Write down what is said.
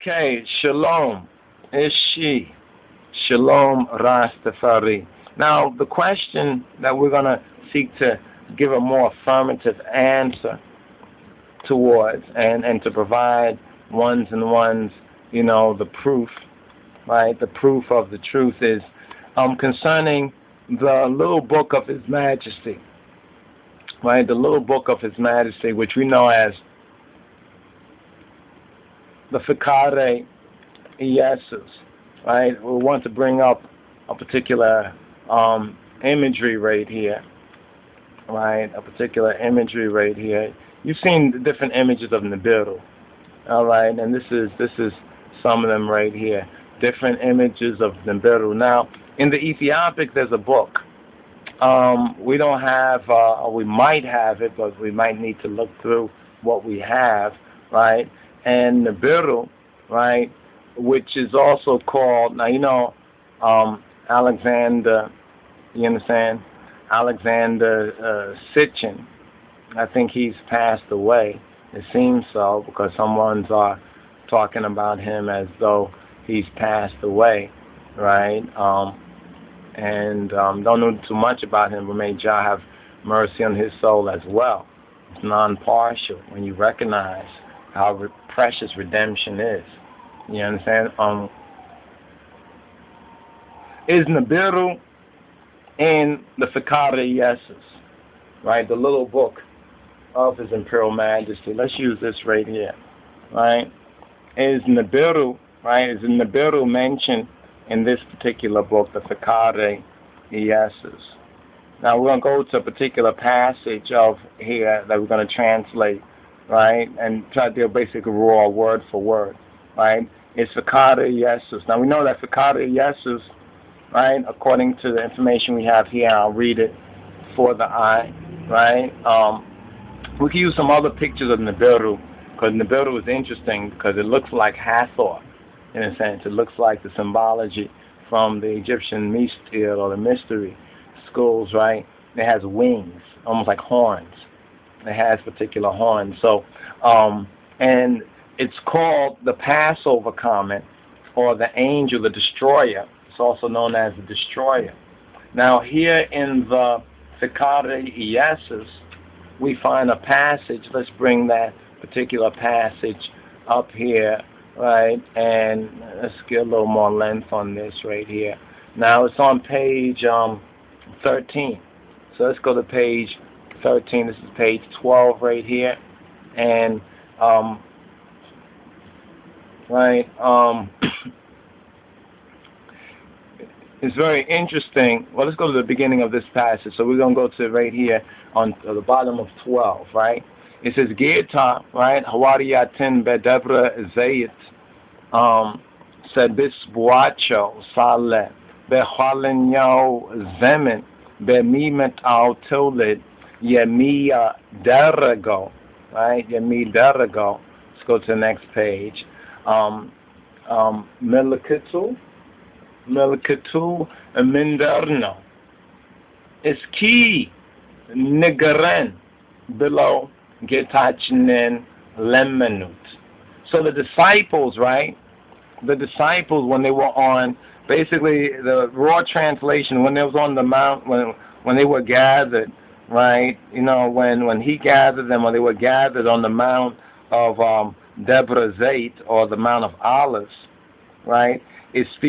Okay, shalom. Ishi. Shalom Rastafari. Now, the question that we're going to seek to give a more affirmative answer towards and to provide ones and ones, the proof, right? The proof of the truth is concerning the little book of His Majesty, right? The little book of His Majesty, which we know as the FIKARE IYESUS, right? We want to bring up a particular imagery right here, right? A particular imagery right here. You've seen the different images of Nibiru, all right? And this is some of them right here. Different images of Nibiru. Now, in the Ethiopic, there's a book. We don't have, or we might have it, but we might need to look through what we have, right? And Nibiru, right, which is also called, now Alexander, you understand? Alexander Sitchin, I think he's passed away. It seems so, because some ones are talking about him as though he's passed away, right? And don't know too much about him, but may Jah have mercy on his soul as well. It's non-partial when you recognize how precious redemption is. You understand? Is Nibiru in the FIKARE IYESUS, right? The little book of His Imperial Majesty. Let's use this right here, right? Is Nibiru, right? Is Nibiru mentioned in this particular book, the FIKARE IYESUS? Now we're going to go to a particular passage of here that we're going to translate, right, and try to do a basic raw word for word, right? It's FIKARE IYESUS. Now we know that FIKARE IYESUS, right, according to the information we have here, I'll read it for the eye, right? We can use some other pictures of Nibiru, because Nibiru is interesting because it looks like Hathor, in a sense. It looks like the symbology from the Egyptian mystere or the mystery schools, right? It has wings, almost like horns. It has particular horns. So, and it's called the Passover Comet, or the angel, the destroyer. It's also known as the destroyer. Now, here in the FIKARE IYESUS, we find a passage. Let's bring that particular passage up here, right? And let's get a little more length on this right here. Now, it's on page 13. So let's go to page 13. This is page 12 right here. And, it's very interesting. Well, let's go to the beginning of this passage. So we're going to go to right here on the bottom of 12, right? It says, Geta, right? Hawariyatin bedebra zayit, sebis buacho sale, behalinyo zemin, bemimet al tolid, yemiya derago, right? Yemi derago. Let's go to the next page. Melekatu Minderno. Iski Nigaren below Getachinen Lemenut. So the disciples, right? The disciples, when they were on, basically the raw translation, when they was on the mount, when they were gathered, right? When he gathered them, when they were gathered on the mount of Deborah Zayt, or the Mount of Olives, right? It speaks